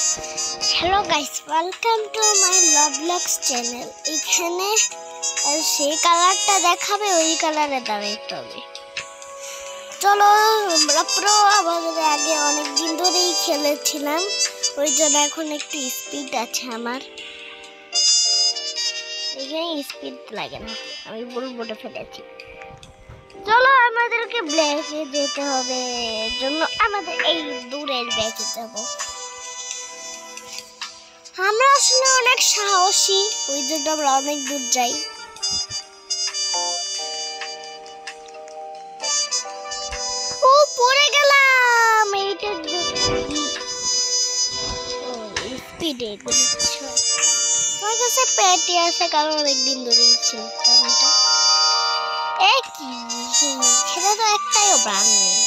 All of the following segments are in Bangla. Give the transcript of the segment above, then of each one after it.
Hello guys, welcome to my lovelogs channel. এখানে সেই কালারটা দেখাবে, ওই কালারে দাঁড়াইতে হবে। চলো, আমরা পুরো আমাদের আগে অনেক দিন ধরেই খেলেছিলাম, ওই জন্য এখন একটু স্পিড আছে আমার। এখানে স্পিড লাগে না, আমি বুলবুটে ফেলেছি। চলো, আমাদেরকে ব্ল্যাকে যেতে হবে, জন্য আমাদের এই দূরের ব্যাকে যাব। আমরা আসলে অনেক সাহসী, ওই জন্য আমরা অনেক দূর যাই। ও পড়ে গেলাম, এইটা স্পিডে ঘুরছে। আমার কাছে পেটি আছে, কারণ অনেকদিন ধরেই খেলতাম এটা। একই খেলে তো একটাইও প্রাণ নেই।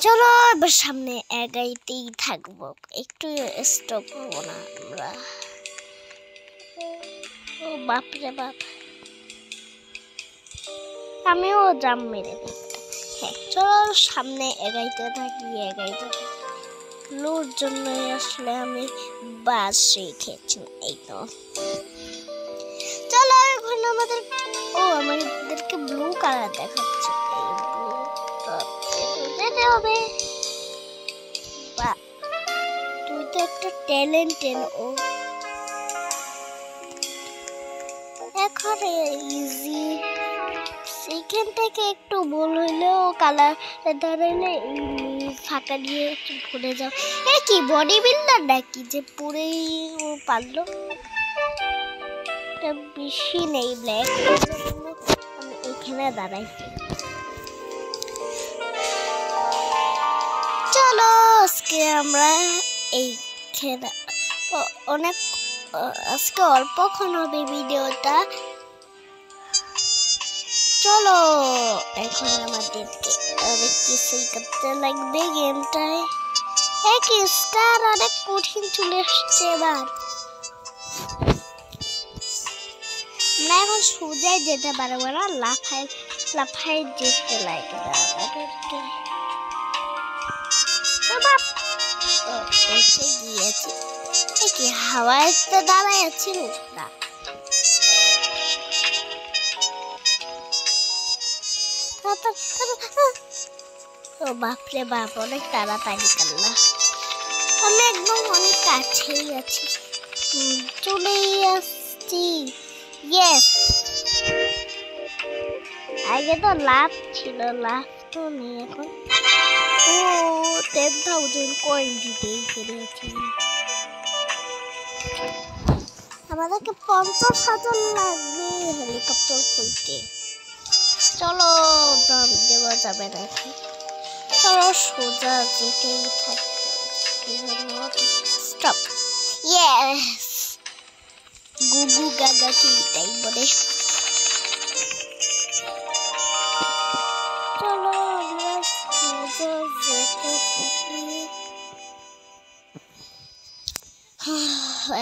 চলো, এবার সামনে এগাইতেই থাকবো, একটু স্টপ হবো না আমরা। ও বাপরে বাপ, আমিও জাম মেরে দিই। হ্যাঁ, চলো সামনে এগাইতে থাকি। লোর জন্যই আসলে আমি বাস শিখেছি। এই তো চলো, এখন আমাদেরকে ব্লু কালার দেখাচ্ছে। এই ব্লু যেতে হবে। তুই তো একটা ট্যালেন্টেড। ও এখন ইজি, সেখান থেকে একটু ভুল হইলেও কালার ধরলে ফাঁকা দিয়ে একটু ভরে যাও। এ কি বডি বিল্ডার নাকি যে পুরেই ও পারলো? বেশি নেই ব্ল্যাক, আমি এখানে দাঁড়াইছি। চলো, আজকে আমরা এই খেলা অনেক, আজকে অল্পক্ষণ হবে ভিডিওটা। চলো, এখন আমাদেরকে অনেক কিছুই করতে লাগবে গেমটায়। এক স্টার অনেক কঠিন চলে আসছে এবার। আমরা এখন সোজাই যেতে পারবো না, লাফায় যেতে লাগবে আমাদেরকে। এসে গিয়েছি। কি হাওয়ায় তো দাঁড়ায় আছি না। ও বাপরে বাপ, অনেক তাড়াতাড়ি পারলা। আমি একদম অনেক কাছেই আছি, চলেই আসছি। ইয়েস, আগে তো লাভ ছিল, লাভ তো নেই এখন। ও 10,000 কয়েন জিতেই ফেলেছি। আমাদেরকে 50,000 লাগবে হেলিকপ্টার খুলতে। চলো, দাম দেওয়া যাবে না এখন। চলো, সোজা যেতেই থাকবে। স্টপ। ইয়েস, গুগু গাগা কি তাই বলে। চলো, আমরা সোজা যেতে থাকি।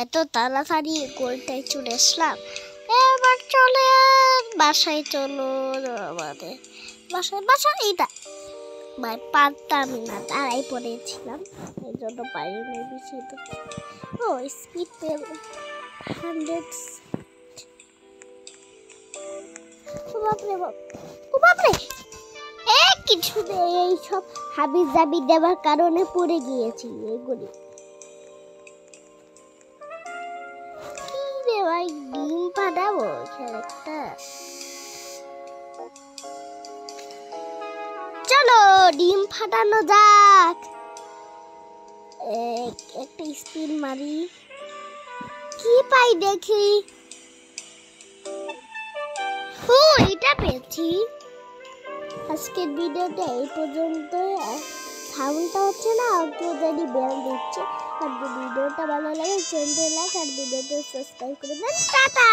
এত তাড়াতাড়ি গোলটাই চলে আসলাম। এবার চলে বাসায়। চলো আমাদের বাসায় এইটা ভাই পারতাম না, তারাই পড়েছিলাম, এই জন্য পারিনি বেশি। তো ও স্পিড পেল 100। ও বাপরে, কিছু নেই, এইসব হাবি জাবি দেওয়ার কারণে পড়ে গিয়েছি এগুলি। ভাই ডিম ফাটাবো একটা। চলো, ডিম ফাটানো যাক। একটা স্পিন মারি, কি পাই দেখি। ও, এটা পেয়েছি। আজকের ভিডিওটা এই পর্যন্ত। সাউন্ডটা হচ্ছে না, কেউ জানি বেল দিচ্ছে। আর ভিডিওটা ভালো লাগে চ্যানেলটা লাইক আর ভিডিওটা সাবস্ক্রাইব করে দেন। টাটা।